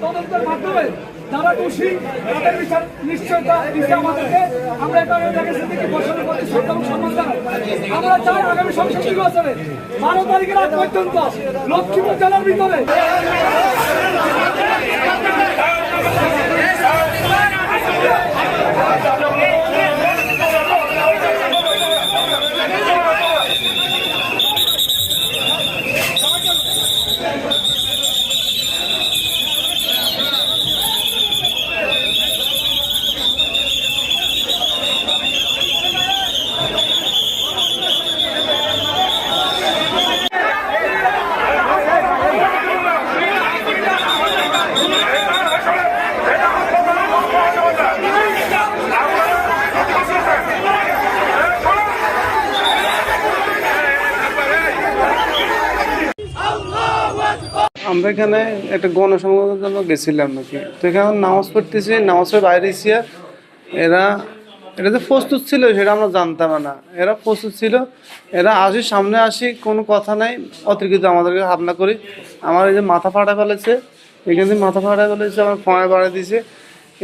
তদন্তের মাধ্যমে যারা দোষী তাদের বিচার নিশ্চয়তা দিতে আমাদেরকে। আমরা এটা দেখেছি থেকে বছরের প্রতি শ্রদ্ধা ও সম্মান জানাই। আমরা চাই আগামী সংসদ নির্বাচনে 12 তারিখের আগ পর্যন্ত লক্ষ্মীপুর জেলার ভিতরে আমরা এখানে একটা গণসংযোগের জন্য গেছিলাম নাকি, তো এখানে নামাজ পড়তেছি, নামাজের বাইরে এসে এরা এটা যে প্রস্তুত ছিল সেটা আমরা জানতাম না। এরা প্রস্তুত ছিল, এরা আসি সামনে আসি কোনো কথা নাই, অতিরিক্ত আমাদেরকে হামলা করি। আমার এই যে মাথা ফাটা ফেলেছে, এখান থেকে মাথা ফাটা ফেলেছে, আমার ফোঁয়া বাড়া দিয়েছে।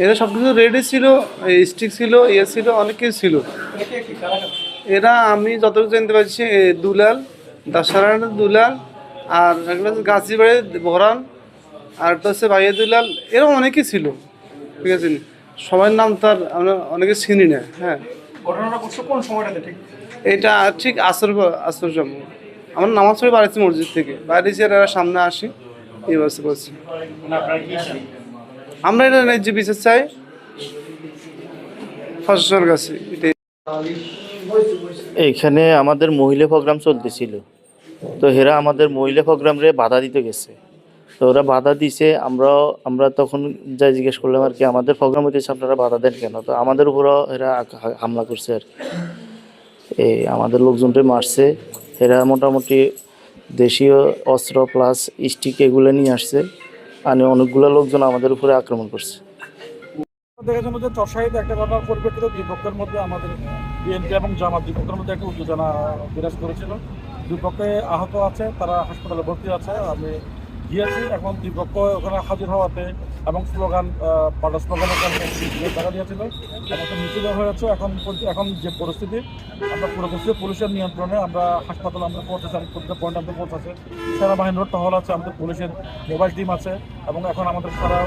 এরা সব কিছু রেডি ছিল, স্টিক ছিল, ইয়ে ছিল, অনেক কিছু ছিল। এরা আমি যতটুকু জানতে পারছি দুলাল, দাসারার দুলাল, আর একটা হচ্ছে গাছিবাড়ি ভরান, আর একটা হচ্ছে ভাইয়া দুলাল, এরকম অনেকেই ছিল। ঠিক আছে, সবার নাম তার আমরা অনেকে চিনি না। হ্যাঁ, ঘটনাটা ঘটছে কোন সময়টাতে ঠিক? এটা ঠিক আসর সময় আমার নামাজ পড়ে বাড়িতে মসজিদ থেকে বাইরে এসে এরা সামনে আসি, এই ব্যবস্থা করছি। আমরা এটা ন্যায্য বিচার চাই প্রশাসনের কাছে। এটাই। এইখানে আমাদের মহিলা প্রোগ্রাম চলতেছিল, তো এরা আমাদের মহিলা প্রোগ্রামে বাধা দিতে গেছে। তো ওরা বাধা দিছে, আমরা তখন যাই জিজ্ঞেস করলাম আর কি, আমাদের প্রোগ্রাম হইতেছে আপনারা বাধা দেন কেন? তো আমাদের উপরও এরা হামলা করছে আর কি। এই আমাদের লোকজনটা মারছে। এরা মোটামুটি দেশীয় অস্ত্র প্লাস স্টিক এগুলো নিয়ে আসছে, আর অনেকগুলো লোকজন আমাদের উপরে আক্রমণ করছে। দেখা যাচ্ছে যে চরসাহিতে একটা ঘটনার পরিপ্রেক্ষিতে দুই পক্ষের মধ্যে আমাদের বিএনপি এবং জামাত দুই পক্ষের মধ্যে একটা উত্তেজনা বিরাজ করেছিল। দুই পক্ষে আহত আছে, তারা হাসপাতালে ভর্তি আছে। আমি গিয়েছি, এখন দুই পক্ষ ওখানে হাজির হওয়াতে এবং স্লোগান পাল্টা স্লোগানের কারণে টাকা দিয়েছিল, এখন মিছিল হয়েছে। এখন যে পরিস্থিতি, আমরা পুরো পুলিশের নিয়ন্ত্রণে, আমরা হাসপাতালে আমরা পৌঁছেছি, প্রতিটা পয়েন্ট আমাদের পৌঁছাচ্ছে। সেনাবাহিনীর টহল আছে, আমাদের পুলিশের মোবাইল টিম আছে, এবং এখন আমাদের সারা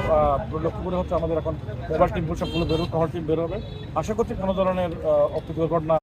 লক্ষ্য করে হচ্ছে আমাদের এখন মোবাইল টিম সবগুলো টহল টিম বেরোবে। আশা করছি কোনো ধরনের অপ্রীতিকর ঘটনা